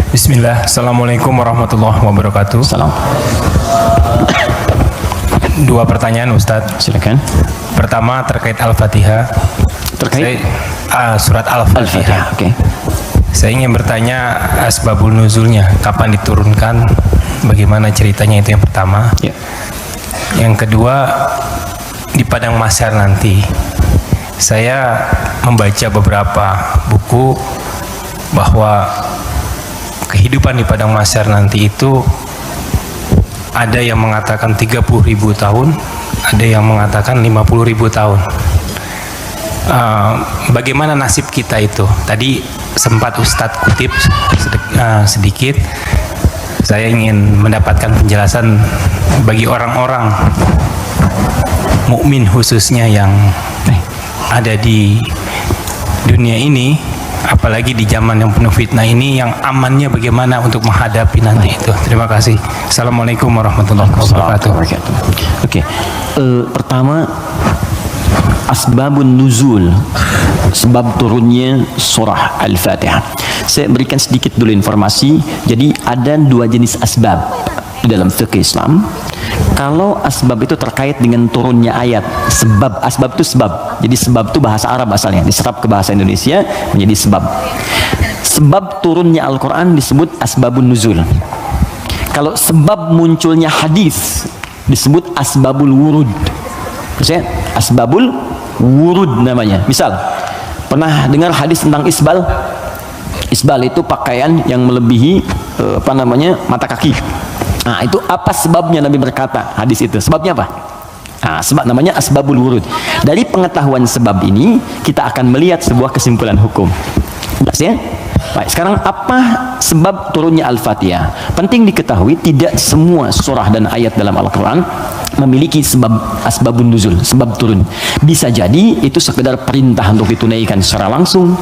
Bismillah, Assalamualaikum warahmatullahi wabarakatuh. Salam. Dua pertanyaan Ustadz. Silakan. Pertama terkait Al-Fatihah. Terkait Surat Al-Fatihah. Oke. Saya ingin bertanya asbabul nuzulnya, kapan diturunkan, bagaimana ceritanya, itu yang pertama. Ya. Yang kedua, di padang mahsyar nanti. Saya membaca beberapa buku bahwa kehidupan di padang mahsyar nanti itu ada yang mengatakan 30.000 tahun, ada yang mengatakan 50.000 tahun. Bagaimana nasib kita itu? Tadi sempat Ustadz kutip sedikit. Saya ingin mendapatkan penjelasan bagi orang-orang mukmin khususnya yang ada di dunia ini, apalagi di zaman yang penuh fitnah ini, yang amannya bagaimana untuk menghadapi nanti itu. Terima kasih. Assalamualaikum warahmatullahi wabarakatuh. Oke. Pertama, asbabun nuzul, sebab turunnya surah Al-Fatihah. Saya berikan sedikit dulu informasi. Jadi ada dua jenis asbab di dalam fikih Islam. Kalau asbab itu terkait dengan turunnya ayat, sebab, asbab itu sebab. Jadi sebab itu bahasa Arab asalnya, diserap ke bahasa Indonesia menjadi sebab. Sebab turunnya Al-Quran disebut asbabun nuzul. Kalau sebab munculnya hadis disebut asbabul wurud. Maksudnya asbabul wurud namanya. Misal, pernah dengar hadis tentang isbal? Isbal itu pakaian yang melebihi mata kaki. Nah, itu apa sebabnya Nabi berkata hadis itu? Sebabnya apa? Nah, sebab namanya asbabul wurud. Dari pengetahuan sebab ini kita akan melihat sebuah kesimpulan hukum. Jelas ya? Baik, sekarang apa sebab turunnya Al-Fatihah? Penting diketahui tidak semua surah dan ayat dalam Al-Quran memiliki sebab asbabun nuzul, sebab turun. Bisa jadi itu sekedar perintah untuk ditunaikan secara langsung.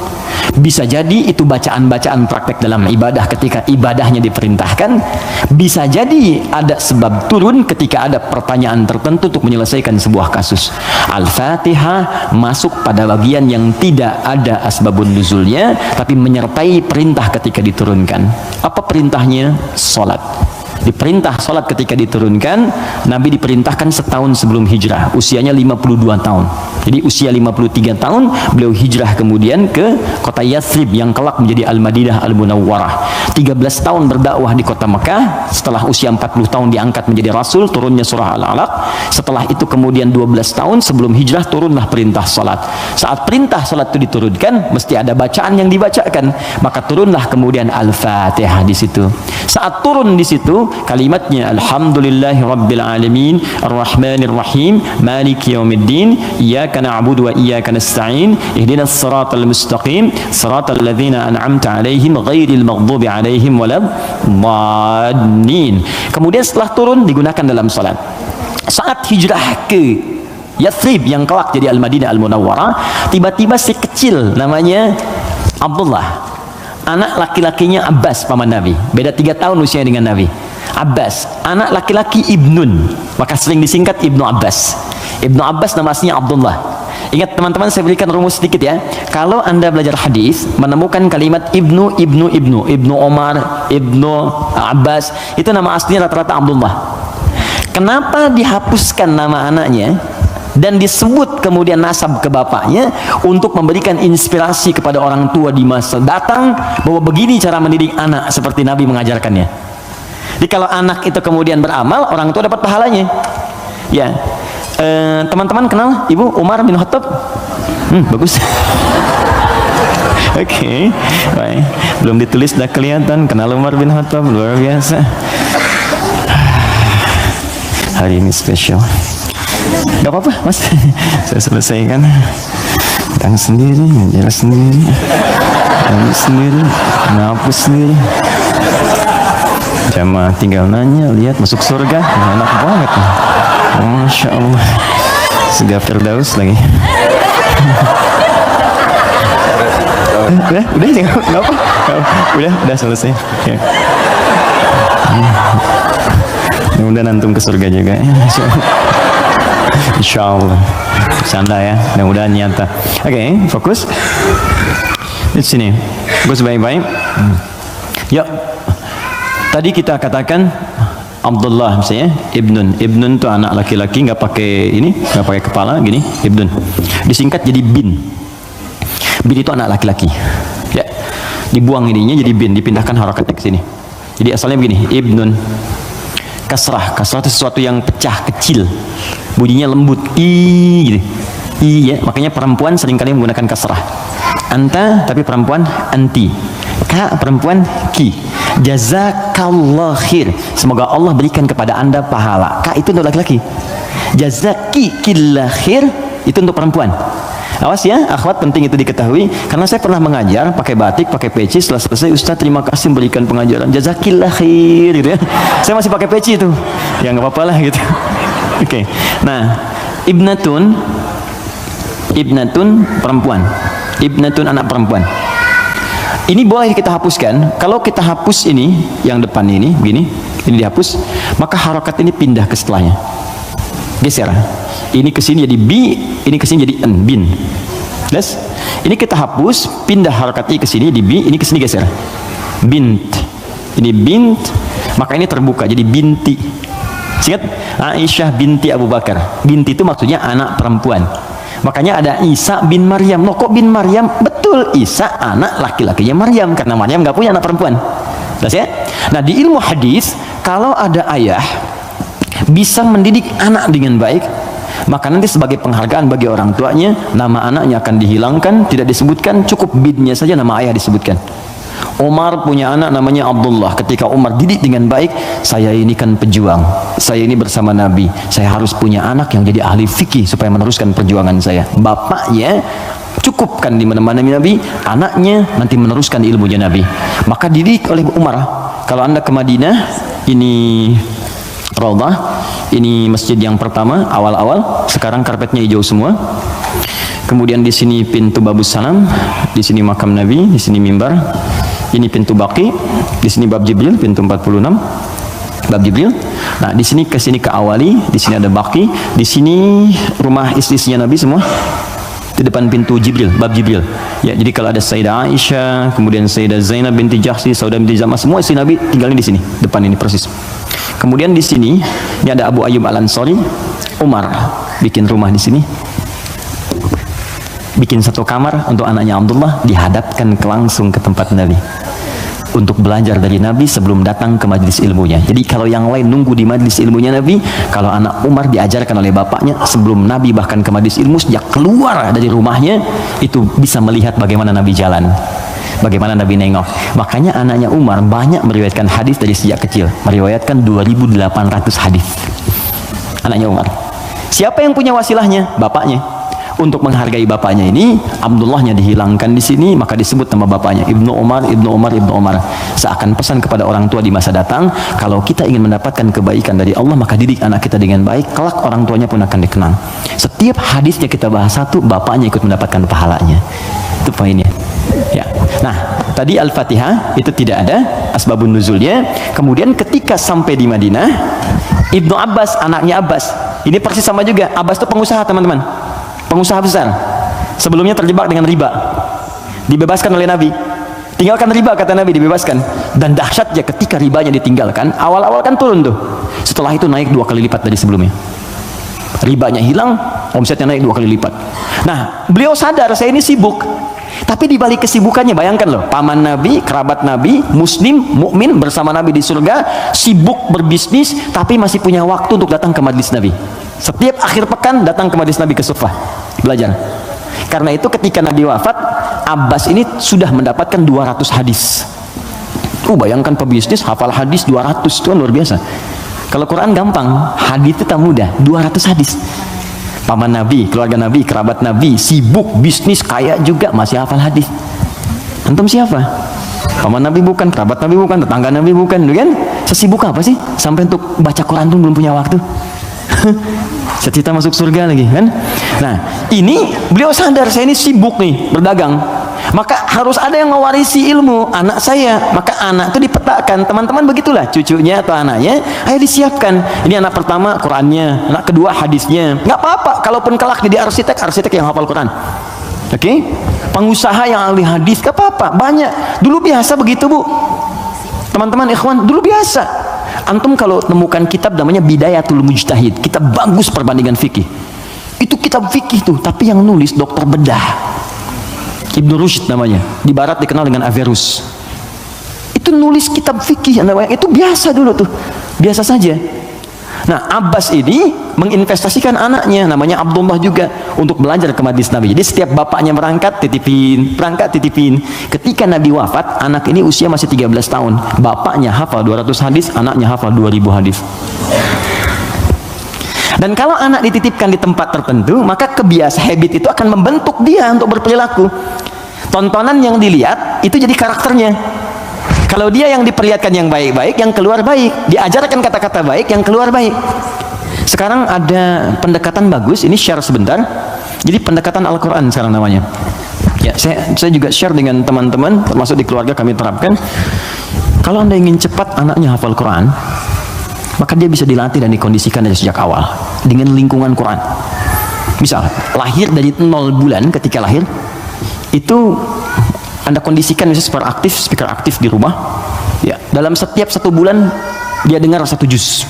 Bisa jadi itu bacaan-bacaan praktek dalam ibadah ketika ibadahnya diperintahkan. Bisa jadi ada sebab turun ketika ada pertanyaan tertentu untuk menyelesaikan sebuah kasus. Al-Fatihah masuk pada bagian yang tidak ada asbabun nuzulnya, tapi menyertai perintah ketika diturunkan. Apa perintahnya? Salat. Diperintah salat ketika diturunkan. Nabi diperintahkan setahun sebelum hijrah, usianya 52 tahun. Jadi usia 53 tahun beliau hijrah kemudian ke kota Yathrib yang kelak menjadi Al-Madinah Al-Munawwarah. 13 tahun berdakwah di kota Mekah. Setelah usia 40 tahun diangkat menjadi rasul, turunnya surah Al-Alaq. Setelah itu kemudian 12 tahun sebelum hijrah turunlah perintah salat. Saat perintah salat itu diturunkan, mesti ada bacaan yang dibacakan, maka turunlah kemudian Al-Fatihah di situ. Saat turun di situ kalimatnya alhamdulillahi rabbil alamin arrahmanir rahim maliki yaumiddin iyyaka na'budu wa iyyaka nasta'in ihdinas siratal mustaqim siratal ladzina an'amta 'alaihim ghairil maghdubi 'alaihim waladdallin. Kemudian setelah turun digunakan dalam salat. Saat hijrah ke Yathrib yang kelak jadi Al-Madinah Al-Munawwarah, tiba-tiba si kecil namanya Abdullah, anak laki-lakinya Abbas paman Nabi, beda 3 tahun usianya dengan Nabi. Abbas, anak laki-laki Ibnun, maka sering disingkat Ibnu Abbas. Ibnu Abbas nama aslinya Abdullah. Ingat teman-teman, saya berikan rumus sedikit ya. Kalau Anda belajar hadis, menemukan kalimat Ibnu Omar, Ibnu Abbas, itu nama aslinya rata-rata Abdullah. Kenapa dihapuskan nama anaknya dan disebut kemudian nasab ke bapaknya? Untuk memberikan inspirasi kepada orang tua di masa datang bahwa begini cara mendidik anak seperti Nabi mengajarkannya. Jadi kalau anak itu kemudian beramal, orang tua dapat pahalanya. Ya, teman-teman kenal Ibu Umar bin Khattab? Bagus. Oke, baik. Belum ditulis sudah kelihatan kenal Umar bin Khattab, luar biasa. Hari ini spesial. Gak apa-apa mas, saya selesaikan. Datang sendiri, menjelas sendiri, ambil sendiri, ngapus sendiri. Jamaah tinggal nanya, lihat masuk surga, enak banget. Masya Allah, surga Firdaus lagi. Udah nggak apa, udah selesai. Ya. Mudah-mudahan antum ke surga juga. Insya Allah. Bercanda ya, mudah-mudahan nyata. Oke, fokus di sini. Fokus baik-baik. Yuk. tadi kita katakan Abdullah misalnya, Ibnun itu anak laki-laki, nggak pakai kepala gini, Ibnun. Disingkat jadi bin. Bin itu anak laki-laki. Ya. Dibuang ininya jadi bin, dipindahkan harakatnya ke sini. Jadi asalnya begini, Ibnun. Kasrah itu sesuatu yang pecah kecil, bunyinya lembut, gitu. Ya, makanya perempuan seringkali menggunakan kasrah. Anta tapi perempuan anti, ka perempuan ki. Jazakallah khair, semoga Allah berikan kepada anda pahala. Ka itu untuk laki-laki, jazaki killah khair itu untuk perempuan. Awas ya, akhwat, penting itu diketahui, karena saya pernah mengajar pakai batik, pakai peci. Setelah selesai, Ustaz terima kasih memberikan pengajaran, jazakillah khair, gitu ya. Saya masih pakai peci itu, ya nggak apa-apa lah gitu. Oke. Nah, ibnatun perempuan, ibnatun anak perempuan. Ini boleh kita hapuskan. Kalau kita hapus ini, yang depan ini, begini, ini dihapus, maka harokat ini pindah ke setelahnya, geser. Ini ke sini jadi bi, ini ke sini jadi en, bin. Jelas? Ini kita hapus, pindah harakatnya ke sini di bi, ini ke sini geser. Bint. Ini bint, maka ini terbuka jadi binti. Ingat? Aisyah binti Abu Bakar. Binti itu maksudnya anak perempuan. Makanya ada Isa bin Maryam. Loh, kok bin Maryam? Betul, Isa anak laki-lakinya Maryam, karena Maryam nggak punya anak perempuan. Jelas ya? Nah, di ilmu hadis, kalau ada ayah bisa mendidik anak dengan baik, maka nanti sebagai penghargaan bagi orang tuanya, nama anaknya akan dihilangkan, tidak disebutkan, cukup binnya saja nama ayah disebutkan. Umar punya anak namanya Abdullah. Ketika Umar didik dengan baik, saya ini kan pejuang, saya ini bersama Nabi, saya harus punya anak yang jadi ahli fikih supaya meneruskan perjuangan saya. Bapaknya cukupkan di mana-mana Nabi, anaknya nanti meneruskan ilmunya Nabi. Maka didik oleh Umar. Kalau anda ke Madinah, ini Raudhah, ini masjid yang pertama awal-awal, sekarang karpetnya hijau semua. Kemudian di sini pintu Babus Salam, di sini makam Nabi, di sini mimbar. Ini pintu Baqi, di sini bab Jibril, pintu 46. Bab Jibril. Nah, di sini ke sini ke Awali, di sini ada Baqi, di sini rumah istri-istrinya Nabi semua. Di depan pintu Jibril, bab Jibril. Ya, jadi kalau ada Sayyidah Aisyah, kemudian Sayyidah Zainab binti Jahsy, Saudah binti Zam'ah, semua istri Nabi tinggalnya di sini, depan ini persis. Kemudian di sini, ini ada Abu Ayyub Al-Ansari. Umar bikin rumah di sini, bikin satu kamar untuk anaknya Abdullah, dihadapkan langsung ke tempat Nabi untuk belajar dari Nabi sebelum datang ke majlis ilmunya. Jadi kalau yang lain nunggu di majlis ilmunya Nabi, kalau anak Umar diajarkan oleh bapaknya sebelum Nabi bahkan ke majlis ilmu, sejak keluar dari rumahnya itu bisa melihat bagaimana Nabi jalan, bagaimana Nabi nengok. Makanya anaknya Umar banyak meriwayatkan hadis dari sejak kecil, meriwayatkan 2.800 hadis. Anaknya Umar. Siapa yang punya wasilahnya? Bapaknya. Untuk menghargai bapaknya ini, Abdullahnya dihilangkan di sini, maka disebut nama bapaknya Ibnu Umar, Ibnu Umar, Ibnu Umar. Seakan pesan kepada orang tua di masa datang, kalau kita ingin mendapatkan kebaikan dari Allah, maka didik anak kita dengan baik, kelak orang tuanya pun akan dikenang. Setiap hadisnya kita bahas satu, bapaknya ikut mendapatkan pahalanya. Itu poinnya. Ya. Nah, tadi Al-Fatihah itu tidak ada asbabun nuzulnya. Kemudian ketika sampai di Madinah, Ibnu Abbas, anaknya Abbas, ini persis sama juga. Abbas itu pengusaha, teman-teman. Pengusaha besar, sebelumnya terjebak dengan riba, dibebaskan oleh Nabi. Tinggalkan riba, kata Nabi, dibebaskan. Dan dahsyatnya ketika ribanya ditinggalkan, awal-awal kan turun tuh, setelah itu naik 2 kali lipat dari sebelumnya. Ribanya hilang, omsetnya naik 2 kali lipat. Nah, beliau sadar, saya ini sibuk. Tapi di balik kesibukannya, bayangkan loh, paman Nabi, kerabat Nabi, muslim, mukmin bersama Nabi di surga, sibuk berbisnis, tapi masih punya waktu untuk datang ke majlis Nabi. Setiap akhir pekan datang ke majlis Nabi ke Sufah belajar. Karena itu ketika Nabi wafat, Abbas ini sudah mendapatkan 200 hadis. Bayangkan pebisnis hafal hadis 200, itu kan luar biasa. Kalau Quran gampang, hadis itu tak mudah, 200 hadis. Paman Nabi, keluarga Nabi, kerabat Nabi, sibuk bisnis, kaya juga, masih hafal hadis. Antum siapa? Paman Nabi bukan, kerabat Nabi bukan, tetangga Nabi bukan, kan? Sesibuk apa sih sampai untuk baca Quran pun belum punya waktu? Cita-cita masuk surga lagi, kan? Nah, ini beliau sadar, saya ini sibuk nih berdagang, maka harus ada yang mewarisi ilmu anak saya. Maka anak itu dipetakan, teman-teman, begitulah cucunya atau anaknya, ayo disiapkan. Ini anak pertama Qurannya, anak kedua hadisnya. Nggak apa-apa, kalaupun kelak jadi arsitek yang hafal Quran. Oke? Pengusaha yang ahli hadis, nggak apa-apa, banyak. Dulu biasa begitu, Bu. Teman-teman ikhwan, dulu biasa. Antum kalau temukan kitab namanya Bidayatul Mujtahid, kitab bagus perbandingan fikih. Itu kitab fikih tuh, tapi yang nulis dokter bedah. Ibnu Rushd namanya, di barat dikenal dengan Averroes. Itu nulis kitab fikih, itu biasa dulu tuh, biasa saja. Nah, Abbas ini menginvestasikan anaknya, namanya Abdullah juga, untuk belajar ke majlis Nabi. Jadi setiap bapaknya berangkat titipin. Ketika Nabi wafat, anak ini usia masih 13 tahun. Bapaknya hafal 200 hadis, anaknya hafal 2000 hadis. Dan kalau anak dititipkan di tempat tertentu, maka habit itu akan membentuk dia untuk berperilaku. Tontonan yang dilihat itu jadi karakternya. Kalau dia yang diperlihatkan yang baik-baik, yang keluar baik, diajarkan kata-kata baik, yang keluar baik. Sekarang ada pendekatan bagus, ini share sebentar. Jadi pendekatan Al-Quran sekarang namanya. Ya, saya juga share dengan teman-teman, termasuk di keluarga kami terapkan. Kalau Anda ingin cepat anaknya hafal Quran, maka dia bisa dilatih dan dikondisikan dari sejak awal dengan lingkungan Quran. Misal, lahir dari 0 bulan, ketika lahir, itu Anda kondisikan misalnya speaker aktif di rumah. Ya, dalam setiap 1 bulan dia dengar 1 juz.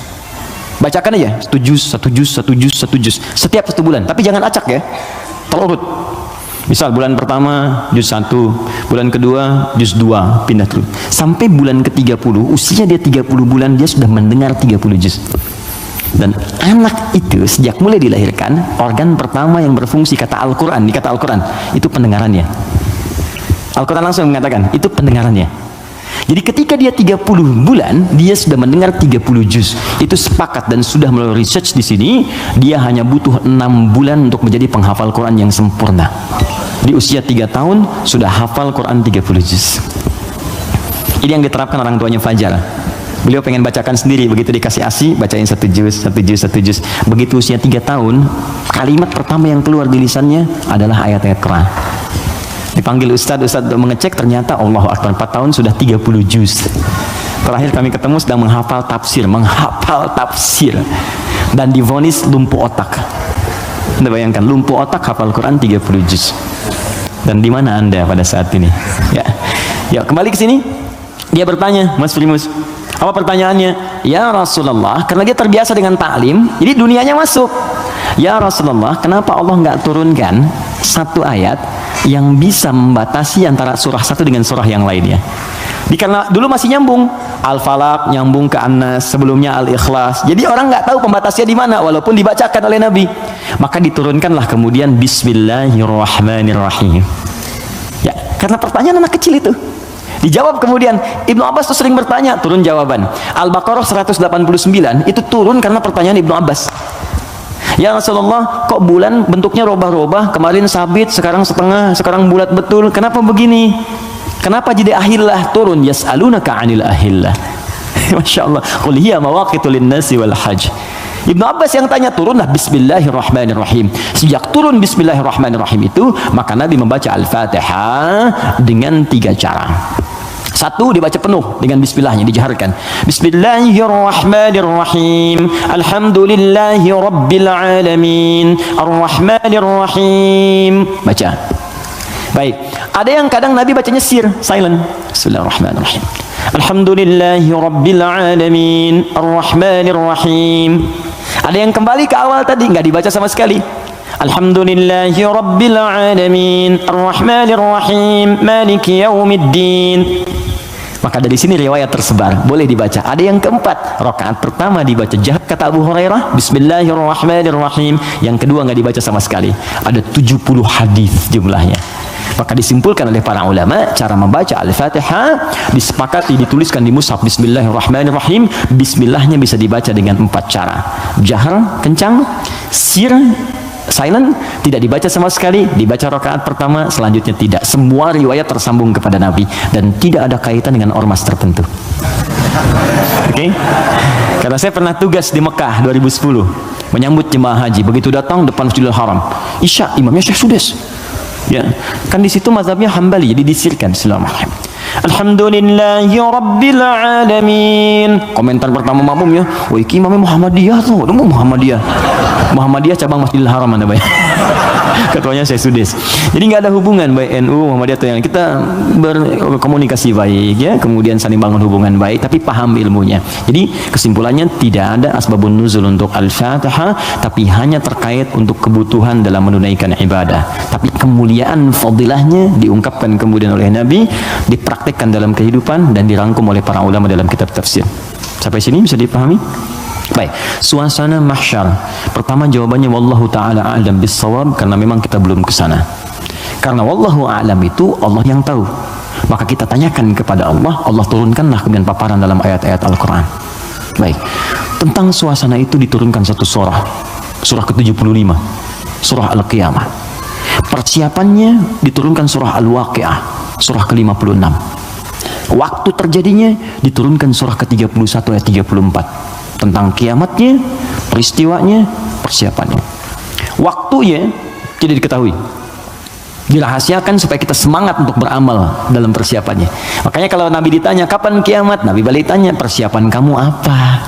Bacakan aja 1 juz. Setiap 1 bulan, tapi jangan acak ya. Terurut. Misal bulan pertama juz 1, bulan kedua juz 2, pindah terus. Sampai bulan ke-30, usia dia 30 bulan, dia sudah mendengar 30 juz. Dan anak itu sejak mulai dilahirkan, organ pertama yang berfungsi kata Al-Quran, itu pendengarannya. Al-Quran langsung mengatakan, itu pendengarannya. Jadi ketika dia 30 bulan, dia sudah mendengar 30 juz. Itu sepakat dan sudah melalui research di sini, dia hanya butuh 6 bulan untuk menjadi penghafal Quran yang sempurna. Di usia 3 tahun, sudah hafal Quran 30 juz. Ini yang diterapkan orang tuanya Fajar. Beliau pengen bacakan sendiri, begitu dikasih ASI, bacain 1 juz. Begitu usia 3 tahun, kalimat pertama yang keluar di lisannya adalah ayat-ayat Quran. Dipanggil Ustadz untuk mengecek, ternyata Allahu Akbar, 4 tahun sudah 30 juz. Terakhir kami ketemu sedang menghafal tafsir dan divonis lumpuh otak. Anda bayangkan, lumpuh otak hafal Quran 30 juz. Dan di mana Anda pada saat ini? Ya, kembali ke sini. Dia bertanya, Mas Primus, apa pertanyaannya? Ya Rasulullah, karena dia terbiasa dengan taklim, jadi dunianya masuk. Ya Rasulullah, kenapa Allah nggak turunkan 1 ayat yang bisa membatasi antara surah satu dengan surah yang lainnya? Karena dulu masih nyambung, Al-Falaq nyambung ke An-Nas, sebelumnya Al-Ikhlas. Jadi orang nggak tahu pembatasnya di mana, walaupun dibacakan oleh Nabi. Maka diturunkanlah kemudian Bismillahirrahmanirrahim. Ya, karena pertanyaan anak kecil itu dijawab kemudian. Ibnu Abbas tuh sering bertanya, turun jawaban. Al-Baqarah 189 itu turun karena pertanyaan Ibnu Abbas. Ya Rasulullah, kok bulan bentuknya robah-robah, kemarin sabit, sekarang setengah, sekarang bulat betul, kenapa begini? Kenapa jadi ahillah turun? Yas'alunaka 'anil ahillah. Masya Allah, qul hiya mawaqitu lin-nasi wal hajj. Ibnu Abbas yang tanya, turunlah Bismillahirrahmanirrahim. Sejak turun Bismillahirrahmanirrahim itu, maka Nabi membaca Al-Fatihah dengan 3 cara. 1, dibaca penuh dengan bismillahnya, dijaharkan. Bismillahirrahmanirrahim. Alhamdulillahi rabbil alamin. Ar-Rahmanirrahim. Baca. Baik. Ada yang kadang Nabi bacanya silent. Bismillahirrahmanirrahim. Alhamdulillahi rabbil alamin. Ar-Rahmanirrahim. Ada yang kembali ke awal tadi, nggak dibaca sama sekali. Alhamdulillahi rabbil alamin. Ar-Rahmanirrahim. Maliki yaumiddin. Maka dari sini riwayat tersebar, boleh dibaca. Ada yang keempat, rakaat pertama dibaca jahat kata Abu Hurairah, Bismillahirrahmanirrahim. Yang kedua nggak dibaca sama sekali. Ada 70 hadis jumlahnya. Maka disimpulkan oleh para ulama, cara membaca Al-Fatihah disepakati, dituliskan di mushaf Bismillahirrahmanirrahim. Bismillahnya bisa dibaca dengan 4 cara. Jahar, kencang, silent, tidak dibaca sama sekali, dibaca rakaat pertama, selanjutnya tidak. Semua riwayat tersambung kepada Nabi dan tidak ada kaitan dengan ormas tertentu. Oke? Karena saya pernah tugas di Mekah 2010 menyambut jemaah haji. Begitu datang depan Masjidil Haram, Isya, imamnya Syekh Sudes. Ya, kan di situ mazhabnya Hambali, jadi disirkan. Bismillahirrahmanirrahim. Alhamdulillahi rabbil alamin. Komentar pertama makmumnya, "Wah, iki imamnya Muhammadiyah tuh." Muhammadiyah cabang Masjidil Haram Anda bayang. Ketuanya saya Sudes. Jadi nggak ada hubungan baik NU Muhammadiyah atau yang kita berkomunikasi baik ya, kemudian saling bangun hubungan baik, tapi paham ilmunya. Jadi kesimpulannya tidak ada asbabun nuzul untuk Al-Fatihah, tapi hanya terkait untuk kebutuhan dalam menunaikan ibadah. Tapi kemuliaan fadilahnya diungkapkan kemudian oleh Nabi, dipraktikkan dalam kehidupan dan dirangkum oleh para ulama dalam kitab tafsir. Sampai sini bisa dipahami? Baik, suasana mahsyar. Pertama jawabannya wallahu taala a'lam bissawab, karena memang kita belum ke sana. Karena wallahu a'lam itu Allah yang tahu. Maka kita tanyakan kepada Allah, Allah turunkanlah kemudian paparan dalam ayat-ayat Al-Qur'an. Baik. Tentang suasana itu diturunkan satu surah. Surah ke-75. Surah Al-Qiyamah. Persiapannya diturunkan surah Al-Waqi'ah, surah ke-56. Waktu terjadinya diturunkan surah ke-31 ayat 34. Tentang kiamatnya, peristiwanya, persiapannya. Waktunya tidak diketahui, dirahasiakan supaya kita semangat untuk beramal dalam persiapannya. Makanya kalau Nabi ditanya kapan kiamat, Nabi balik tanya persiapan kamu apa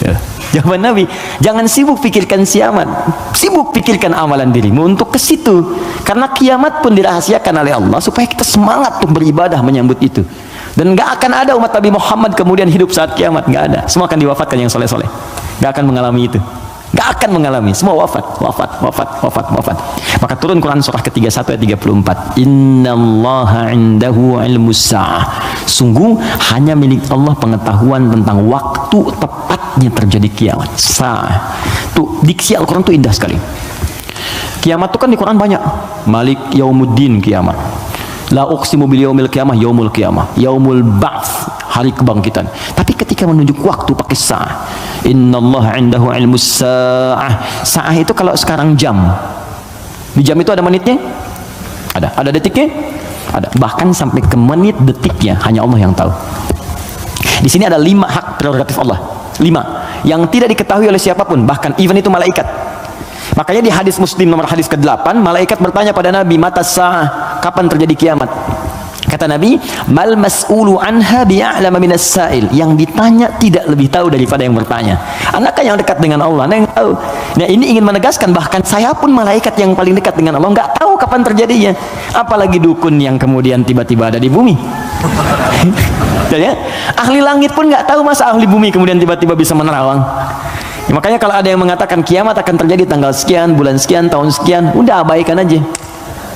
ya. Jawaban Nabi, jangan sibuk pikirkan kiamat, sibuk pikirkan amalan dirimu untuk ke situ. Karena kiamat pun dirahasiakan oleh Allah supaya kita semangat untuk beribadah menyambut itu. Dan gak akan ada umat Nabi Muhammad kemudian hidup saat kiamat, gak ada. Semua akan diwafatkan yang soleh-soleh. Gak akan mengalami itu. Gak akan mengalami. Semua wafat. Maka turun Quran surah ke-31 ayat 34. Innallaha indahu ilmus sa'ah. Sungguh hanya milik Allah pengetahuan tentang waktu tepatnya terjadi kiamat. Sa'ah. Tuh, diksi Al-Quran tuh indah sekali. Kiamat tuh kan di Quran banyak. Malik yaumuddin kiamat. La uqsimu bil yaumil qiyamah, yaumul qiyamah, yaumul ba'ts, hari kebangkitan. Tapi ketika menunjuk waktu pakai sa'ah. Innallaha 'indahu 'ilmus sa'ah. Sa'ah itu kalau sekarang jam. Di jam itu ada menitnya? Ada detiknya? Ada. Bahkan sampai ke menit detiknya hanya Allah yang tahu. Di sini ada 5 hak prerogatif Allah. 5 yang tidak diketahui oleh siapapun, bahkan even itu malaikat. Makanya di hadis Muslim nomor hadis ke-8, malaikat bertanya pada Nabi, mata sa'ah, kapan terjadi kiamat? Kata Nabi, mal mas'ulu anha bi'a'lama minas sa'il. Yang ditanya tidak lebih tahu daripada yang bertanya. Anaknya yang dekat dengan Allah, yang tahu. Nah, ini ingin menegaskan bahkan saya pun malaikat yang paling dekat dengan Allah nggak tahu kapan terjadinya. Apalagi dukun yang kemudian tiba-tiba ada di bumi. Ya, ahli langit pun nggak tahu masa ahli bumi kemudian tiba-tiba bisa menerawang. Ya, makanya kalau ada yang mengatakan kiamat akan terjadi tanggal sekian, bulan sekian, tahun sekian, udah abaikan aja.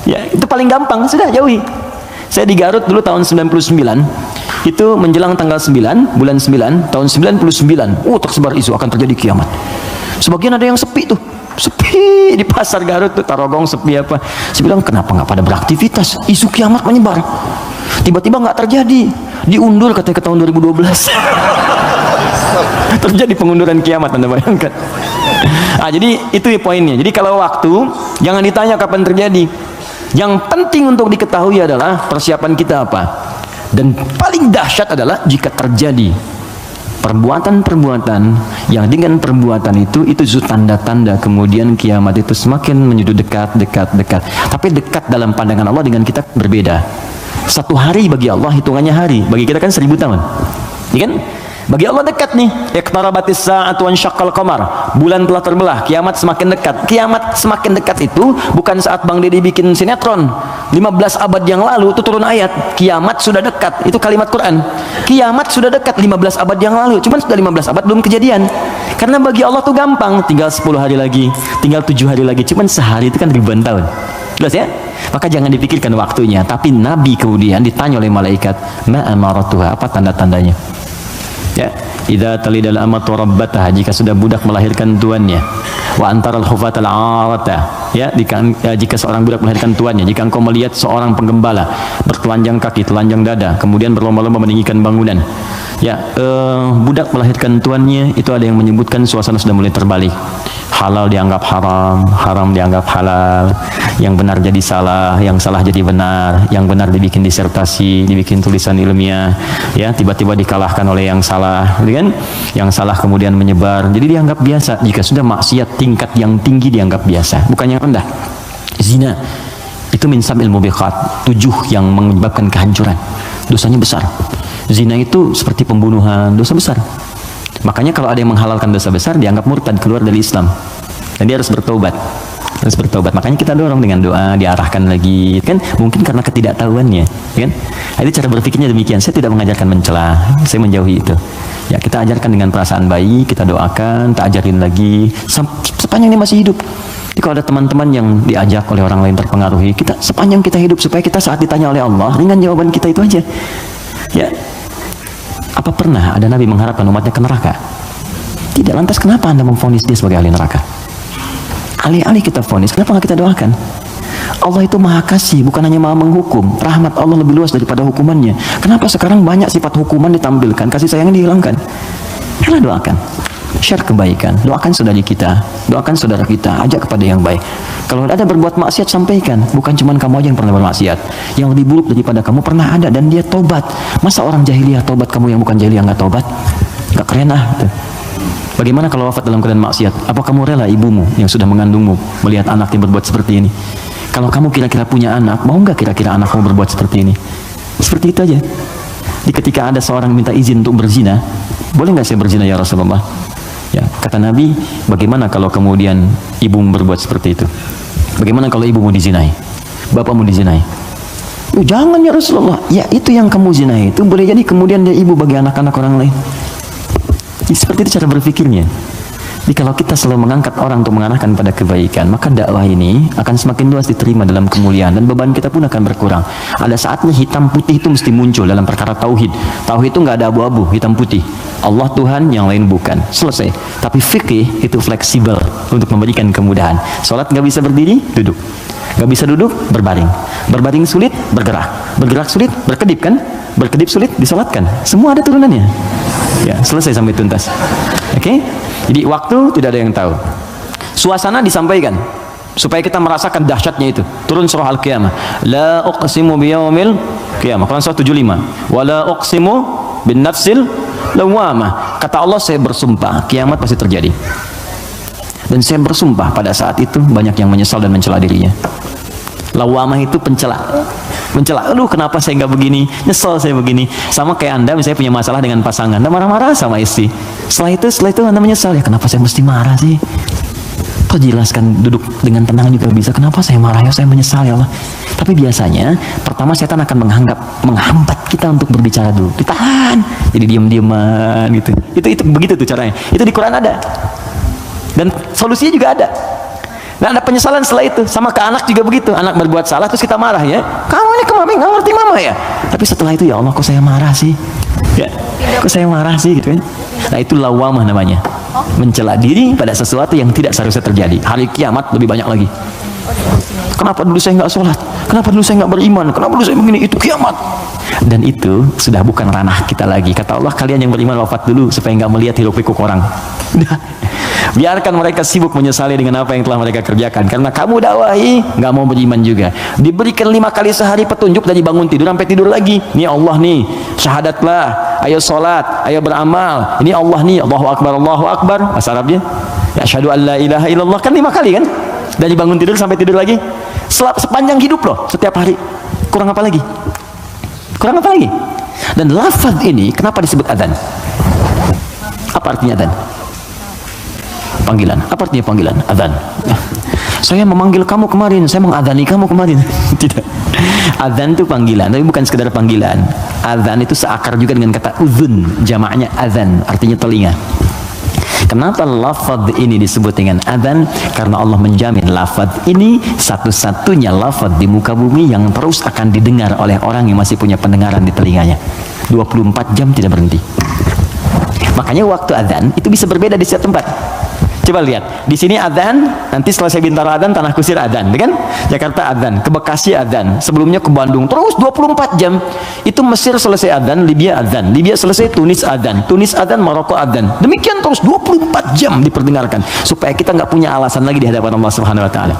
Ya, itu paling gampang, sudah jauhi. Saya di Garut dulu tahun 99, itu menjelang tanggal 9, bulan 9, tahun 99, tersebar isu akan terjadi kiamat. Sebagian ada yang sepi tuh, sepi di pasar Garut tuh, Tarogong sepi apa. Saya bilang, kenapa nggak pada beraktivitas? Isu kiamat menyebar. Tiba-tiba nggak terjadi, diundur katanya ke tahun 2012. Terjadi pengunduran kiamat, Anda bayangkan. Jadi itu poinnya. Jadi kalau waktu jangan ditanya kapan terjadi. Yang penting untuk diketahui adalah persiapan kita apa. Dan paling dahsyat adalah jika terjadi perbuatan-perbuatan yang dengan perbuatan itu tanda-tanda kemudian kiamat itu semakin menuju dekat. Tapi dekat dalam pandangan Allah dengan kita berbeda. 1 hari bagi Allah hitungannya hari, bagi kita kan 1000 tahun. Ya kan? Bagi Allah dekat nih. Iqtarabatis sa'atu wansyaqqal qamar. Bulan telah terbelah, kiamat semakin dekat. Kiamat semakin dekat itu bukan saat Bang Deddy bikin sinetron 15 abad yang lalu itu turun ayat, kiamat sudah dekat. Itu kalimat Quran. Kiamat sudah dekat 15 abad yang lalu. Cuman sudah 15 abad belum kejadian. Karena bagi Allah tuh gampang, tinggal 10 hari lagi, tinggal 7 hari lagi. Cuman sehari itu kan ribuan tahun. Jelas ya? Maka jangan dipikirkan waktunya. Tapi Nabi kemudian ditanya oleh malaikat, ma amaratuha, apa tanda-tandanya? Ya, idza talidal amatu rabbataha, jika sudah budak melahirkan tuannya, wa antaral hufatal arata, ya, jika seorang budak melahirkan tuannya, jika engkau melihat seorang penggembala bertelanjang kaki, telanjang dada, kemudian berlomba-lomba meninggikan bangunan, ya, budak melahirkan tuannya, itu ada yang menyebutkan suasana sudah mulai terbalik. Halal dianggap haram, haram dianggap halal, yang benar jadi salah, yang salah jadi benar, yang benar dibikin disertasi, dibikin tulisan ilmiah, ya, tiba-tiba dikalahkan oleh yang salah, kan? Yang salah kemudian menyebar, jadi dianggap biasa. Jika sudah maksiat tingkat yang tinggi dianggap biasa, bukan yang rendah. Zina itu min sabil mubiqat, 7 yang menyebabkan kehancuran, dosanya besar. Zina itu seperti pembunuhan, dosa besar. Makanya kalau ada yang menghalalkan dosa besar dianggap murtad, keluar dari Islam, dan dia harus bertobat. harus bertobat. Makanya kita dorong dengan doa, diarahkan lagi, kan? Mungkin karena ketidaktahuannya, kan? Itu cara berpikirnya demikian. Saya tidak mengajarkan mencela, saya menjauhi itu. Ya, kita ajarkan dengan perasaan baik, kita doakan, tak ajarin lagi sepanjang dia masih hidup. Jadi kalau ada teman-teman yang diajak oleh orang lain terpengaruhi, kita sepanjang kita hidup, supaya kita saat ditanya oleh Allah, ringan jawaban kita itu aja. Ya, apa pernah ada Nabi mengharapkan umatnya ke neraka? Tidak. Lantas kenapa Anda memvonis dia sebagai ahli neraka? Alih-alih kita vonis, kenapa nggak kita doakan? Allah itu maha kasih, bukan hanya maha menghukum. Rahmat Allah lebih luas daripada hukumannya. Kenapa sekarang banyak sifat hukuman ditampilkan, kasih sayang dihilangkan? Kita doakan, share kebaikan, doakan saudari kita, doakan saudara kita, ajak kepada yang baik. Kalau ada berbuat maksiat, sampaikan. Bukan cuma kamu aja yang pernah bermaksiat, yang lebih buruk daripada kamu pernah ada, dan dia tobat. Masa orang jahiliyah tobat, kamu yang bukan jahiliyah nggak tobat? Nggak keren gitu. Bagaimana kalau wafat dalam keadaan maksiat? Apa kamu rela ibumu yang sudah mengandungmu melihat anak yang berbuat seperti ini? Kalau kamu kira-kira punya anak, mau nggak kira-kira anak kamu berbuat seperti ini? Seperti itu aja. Jadi ketika ada seorang minta izin untuk berzina, boleh nggak saya berzina ya Rasulullah? Ya, kata Nabi, bagaimana kalau kemudian ibumu berbuat seperti itu? Bagaimana kalau ibumu dizinai? Bapakmu dizinai? Jangan ya Rasulullah. Ya, itu yang kamu zinai itu boleh jadi kemudian dia ibu bagi anak-anak orang lain. Jadi, seperti itu cara berpikirnya. Jadi kalau kita selalu mengangkat orang untuk mengarahkan pada kebaikan, maka dakwah ini akan semakin luas diterima dalam kemuliaan, dan beban kita pun akan berkurang. Ada saatnya hitam putih itu mesti muncul dalam perkara tauhid. Tauhid itu nggak ada abu-abu, hitam putih. Allah Tuhan, yang lain bukan. Selesai. Tapi fikih itu fleksibel untuk memberikan kemudahan. Sholat nggak bisa berdiri, duduk. Nggak bisa duduk, berbaring. Berbaring sulit, bergerak. Bergerak sulit, berkedip kan? Berkedip sulit, disolatkan. Semua ada turunannya. Ya, selesai sampai tuntas. Oke? Jadi waktu tidak ada yang tahu. Suasana disampaikan supaya kita merasakan dahsyatnya itu. Turun surah Al-Qiyamah. La uqsimu biyaumil qiyamah. Quran surah 75. Wa la uqsimu bin nafsil lawwamah. Kata Allah, saya bersumpah kiamat pasti terjadi. Dan saya bersumpah pada saat itu banyak yang menyesal dan mencela dirinya. Lawamah itu pencela. Mencela, aduh kenapa saya nggak begini, nyesel saya begini. Sama kayak Anda misalnya punya masalah dengan pasangan, Anda marah-marah sama istri. Setelah itu Anda menyesal, ya kenapa saya mesti marah sih? Kok jelaskan, duduk dengan tenang juga bisa. Kenapa saya marah ya, saya menyesal ya Allah. Tapi biasanya pertama setan akan menghambat kita untuk berbicara dulu, ditahan, jadi diam-diaman gitu. Itu begitu tuh caranya. Itu di Quran ada, dan solusinya juga ada. Nah, ada penyesalan setelah itu. Sama ke anak juga begitu. Anak berbuat salah terus kita marah ya. Kamu ini kemana nggak ngerti mama ya. Tapi setelah itu, ya Allah kok saya marah sih. Ya, kok saya marah sih gitu kan. Nah, itu lawamah namanya. Mencela diri pada sesuatu yang tidak seharusnya terjadi. Hari kiamat lebih banyak lagi. Kenapa dulu saya nggak sholat? Kenapa dulu saya nggak beriman? Kenapa dulu saya begini? Itu kiamat. Dan itu sudah bukan ranah kita lagi. Kata Allah, kalian yang beriman wafat dulu supaya nggak melihat hiruk pikuk orang. Biarkan mereka sibuk menyesali dengan apa yang telah mereka kerjakan. Karena kamu dakwahi nggak mau beriman juga. Diberikan 5 kali sehari petunjuk dari bangun tidur sampai tidur lagi. Ini Allah nih, syahadatlah, ayo sholat, ayo beramal. Ini Allah nih, Allahu Akbar, Allahu Akbar. Bahasa Arabnya, ya asyhadu an la ilaha illallah, kan 5 kali kan? Dari bangun tidur sampai tidur lagi. Sepanjang hidup loh, setiap hari. Kurang apa lagi? Kurang apa lagi? Dan lafaz ini kenapa disebut adzan? Apa artinya adzan? Panggilan. Apa artinya panggilan? Adzan. Saya memanggil kamu kemarin, saya mengadani kamu kemarin. Tidak. Adzan itu panggilan, tapi bukan sekedar panggilan. Adzan itu seakar juga dengan kata uzun, jamaknya adzan, artinya telinga. Kenapa lafaz ini disebut dengan adzan? Karena Allah menjamin lafaz ini satu-satunya lafaz di muka bumi yang terus akan didengar oleh orang yang masih punya pendengaran di telinganya. 24 jam tidak berhenti. Makanya waktu adzan itu bisa berbeda di setiap tempat. Coba lihat, di sini adzan, nanti setelah saya Bintaro adzan, Tanah Kusir adzan, kan? Jakarta adzan, ke Bekasi adzan, sebelumnya ke Bandung, terus 24 jam. Itu Mesir selesai adzan, Libya adzan, Libya selesai Tunis adzan, Maroko adzan. Demikian terus 24 jam diperdengarkan supaya kita nggak punya alasan lagi di hadapan Allah Subhanahu wa taala.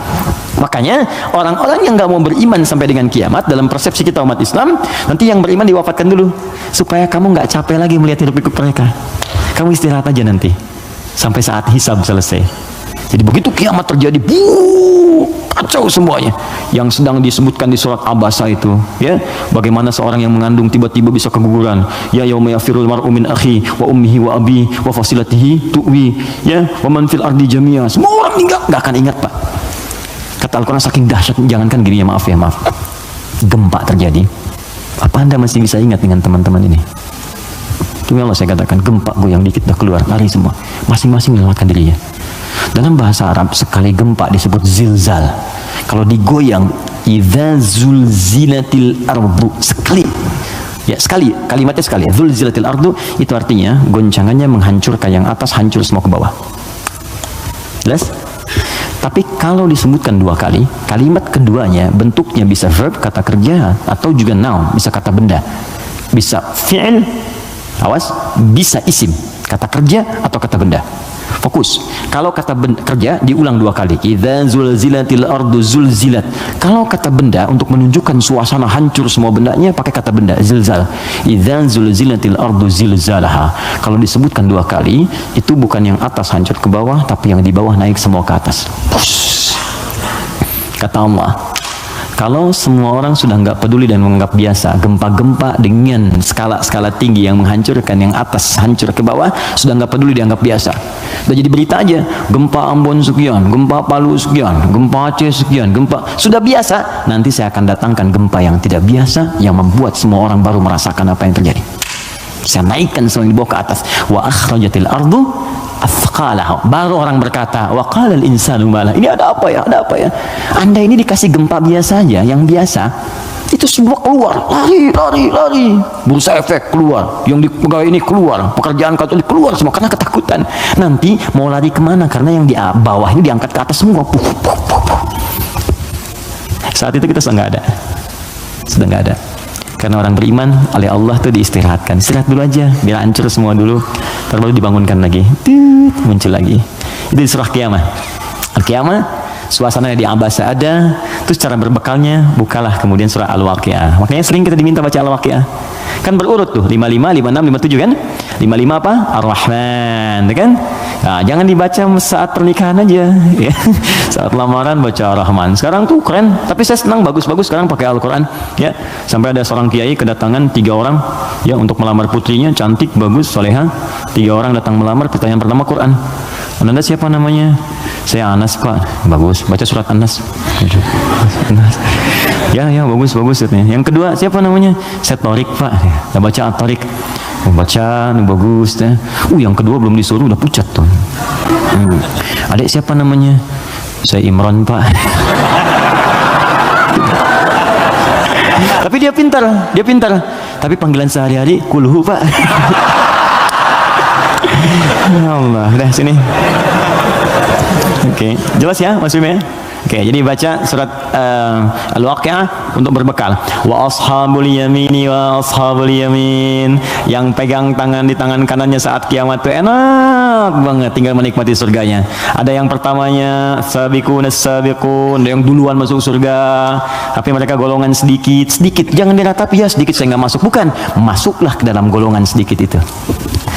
Makanya orang-orang yang nggak mau beriman sampai dengan kiamat dalam persepsi kita umat Islam, nanti yang beriman diwafatkan dulu supaya kamu nggak capek lagi melihat hidup pikuk mereka. Kamu istirahat aja nanti sampai saat hisab selesai. Jadi begitu kiamat terjadi, kacau semuanya. Yang sedang disebutkan di surat Abasa itu, ya, bagaimana seorang yang mengandung tiba-tiba bisa keguguran. Ya yauma yafirul mar'u min akhi wa ummihi wa abi wa fasilatihi tuwi, ya, wa man fil ardi jami'a. Semua orang nggak akan ingat, Pak. Kata Al-Quran saking dahsyat, jangankan gini ya, maaf, gempa terjadi. Apa Anda masih bisa ingat dengan teman-teman ini? Demi Allah saya katakan, gempa goyang dikit dah keluar, lari semua. Masing-masing menyelamatkan dirinya. Dalam bahasa Arab, sekali gempa disebut zilzal. Kalau digoyang, idza zulzilatil ardu, sekali. Ya, sekali, kalimatnya sekali. Zulzilatil ardu itu artinya goncangannya menghancurkan yang atas, hancur semua ke bawah. Jelas? Tapi kalau disebutkan dua kali, kalimat keduanya bentuknya bisa verb, kata kerja, atau juga noun, bisa kata benda, bisa fi'il, awas, bisa isim, kata kerja atau kata benda. Fokus. Kalau kata kerja diulang dua kali. Idza zulzilatil ardu zulzilat. Kalau kata benda untuk menunjukkan suasana hancur semua bendanya pakai kata benda zilzal. Idza zulzilatil ardu zilzalaha. Kalau disebutkan dua kali itu bukan yang atas hancur ke bawah, tapi yang di bawah naik semua ke atas. Push. Kata Allah, kalau semua orang sudah nggak peduli dan menganggap biasa gempa-gempa dengan skala-skala tinggi yang menghancurkan yang atas hancur ke bawah, sudah nggak peduli, dianggap biasa. Udah jadi berita aja, gempa Ambon sekian, gempa Palu sekian, gempa Aceh sekian, gempa, sudah biasa. Nanti saya akan datangkan gempa yang tidak biasa, yang membuat semua orang baru merasakan apa yang terjadi. Saya naikkan semua yang dibawa ke atas. Wa akhrajatil ardu athqalaha. Baru orang berkata, wa qala al-insanu ma lah. Ini ada apa ya? Ada apa ya? Anda ini dikasih gempa biasa aja, yang biasa. Itu semua keluar, lari. Bursa efek keluar, yang di pegawai ini keluar, pekerjaan kantor ini keluar semua karena ketakutan. Nanti mau lari kemana? Karena yang di bawah ini diangkat ke atas semua. Saat itu kita sudah nggak ada. Karena orang beriman oleh Allah tuh diistirahatkan. Istirahat dulu aja, biar hancur semua dulu, terus dibangunkan lagi, muncul lagi. Itu di surah Qiyamah. Al-Qiyamah, suasananya di Abasa ada, terus cara berbekalnya bukalah kemudian surah Al-Waqiah. Makanya sering kita diminta baca Al-Waqiah. Kan berurut tuh, 55, 56, 57 kan? 55 apa? Ar-Rahman, kan? Nah, jangan dibaca saat pernikahan aja, ya. Saat lamaran baca Ar-Rahman. Sekarang tuh keren, tapi saya senang, bagus-bagus sekarang pakai Al-Quran, ya. Sampai ada seorang kiai kedatangan 3 orang, ya, untuk melamar putrinya, cantik, bagus, soleha. 3 orang datang melamar, pertanyaan pertama Quran. Anda siapa namanya? Saya Anas Pak. Bagus, baca surat Anas. Ya bagus. Yang kedua siapa namanya? Saya Torik Pak. Saya baca At-Torik. Baca, bagus. Yang kedua belum disuruh udah pucat tuh. Adik siapa namanya? Saya Imran Pak. Tapi dia pintar. Tapi panggilan sehari-hari kulhu Pak. Ya Allah, udah sini. Oke, jelas ya maksudnya? Oke, jadi baca surat Al-Waqiah untuk berbekal. Wa ashabul yamini wa ashabul yamin. Yang pegang tangan di tangan kanannya saat kiamat itu enak banget, tinggal menikmati surganya. Ada yang pertamanya sabiqun as-sabiqun, ada yang duluan masuk surga. Tapi mereka golongan sedikit. Jangan diratapi ya sedikit saya nggak masuk, bukan. Masuklah ke dalam golongan sedikit itu.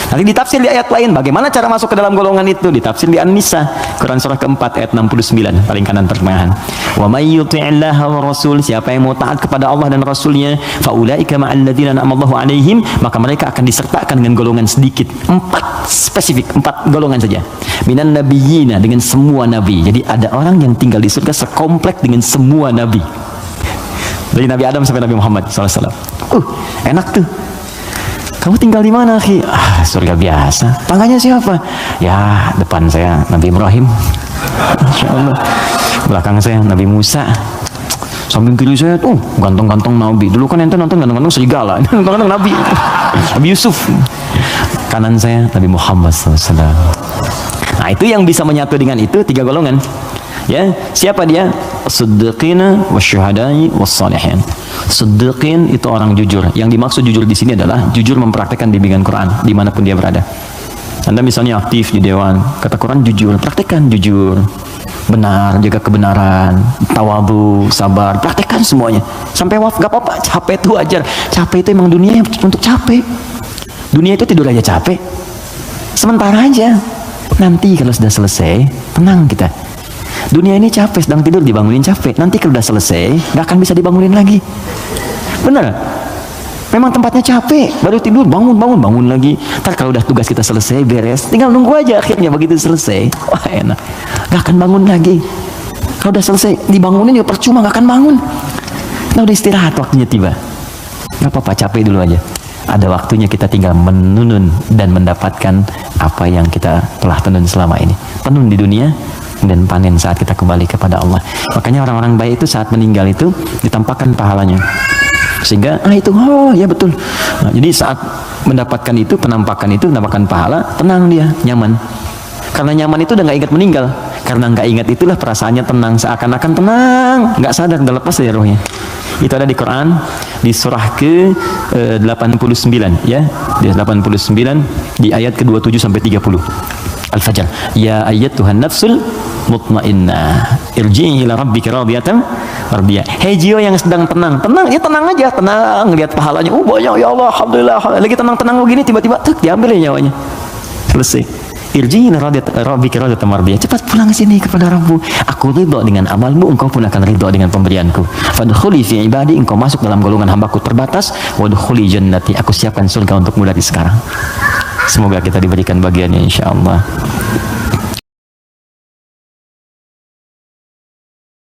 Nanti ditafsir di ayat lain, bagaimana cara masuk ke dalam golongan itu? Ditafsir di An-Nisa, Quran surah keempat ayat 69, paling kanan pertengahan. Wa may yuti'illaha wa rasul, siapa yang mau taat kepada Allah dan Rasulnya, fa ulaika ma'al ladzina an'amallahu 'alaihim, maka mereka akan disertakan dengan golongan sedikit. 4 golongan saja. Minan nabiyyina, dengan semua nabi. Jadi ada orang yang tinggal di surga sekomplek dengan semua nabi. Dari Nabi Adam sampai Nabi Muhammad SAW. Enak tuh. Kamu tinggal di mana, Ki? Surga biasa. Tangannya siapa? Ya, depan saya Nabi Ibrahim. Masya Allah. Belakang saya Nabi Musa. Samping kiri saya tuh ganteng-ganteng Nabi. Dulu kan ente nonton ganteng-ganteng serigala. Ganteng-ganteng Nabi. Nabi Yusuf. Kanan saya Nabi Muhammad SAW. Nah, itu yang bisa menyatu dengan itu 3 golongan. Ya, siapa dia? Siddiqina wasyuhada'i wassalihin. Siddiqin itu orang jujur. Yang dimaksud jujur di sini adalah jujur mempraktekkan bimbingan Quran dimanapun dia berada. Anda misalnya aktif di dewan, kata Quran jujur, praktekkan jujur, benar, jaga kebenaran, tawadhu, sabar, praktekkan semuanya. Sampai wafat gak apa-apa, capek itu wajar. Capek itu emang dunia untuk capek. Dunia itu tidur aja capek. Sementara aja. Nanti kalau sudah selesai, tenang kita. Dunia ini capek, sedang tidur dibangunin capek. Nanti kalau udah selesai, gak akan bisa dibangunin lagi. Bener? Memang tempatnya capek, baru tidur, bangun lagi. Ntar kalau udah tugas kita selesai, beres, tinggal nunggu aja akhirnya begitu selesai. Wah enak, gak akan bangun lagi. Kalau udah selesai dibangunin ya percuma, nggak akan bangun. Nah udah istirahat, waktunya tiba. Nggak apa-apa, capek dulu aja. Ada waktunya kita tinggal menunun dan mendapatkan apa yang kita telah tenun selama ini. Tenun di dunia dan panen saat kita kembali kepada Allah. Makanya orang-orang baik itu saat meninggal itu ditampakkan pahalanya. Sehingga itu ya betul. Nah, jadi saat mendapatkan itu, penampakan itu, mendapatkan pahala, tenang dia, nyaman. Karena nyaman itu udah nggak ingat meninggal. Karena nggak ingat itulah perasaannya tenang, seakan-akan tenang, nggak sadar, udah lepas dari rohnya. Itu ada di Quran di surah ke 89 ya, di 89 di ayat ke-27 sampai 30. Al-Fajr. Ya ayyatuhan nafsul mutmainnah irji'i ila rabbika radiyatan mardiyah. Hei jiwa yang sedang tenang, ya tenang aja, tenang, lihat pahalanya. Banyak ya Allah, alhamdulillah. Lagi tenang-tenang begini tiba-tiba diambil ya nyawanya. Selesai. Irji'i ila rabbika radiyatan mardiyah. Cepat pulang sini kepada Rabbmu. Aku ridha dengan amalmu, engkau pun akan ridha dengan pemberianku. Fadkhuli fi ibadi, engkau masuk dalam golongan hambaku terbatas. Wadkhuli jannati, aku siapkan surga untukmu dari sekarang. Semoga kita diberikan bagiannya insyaallah.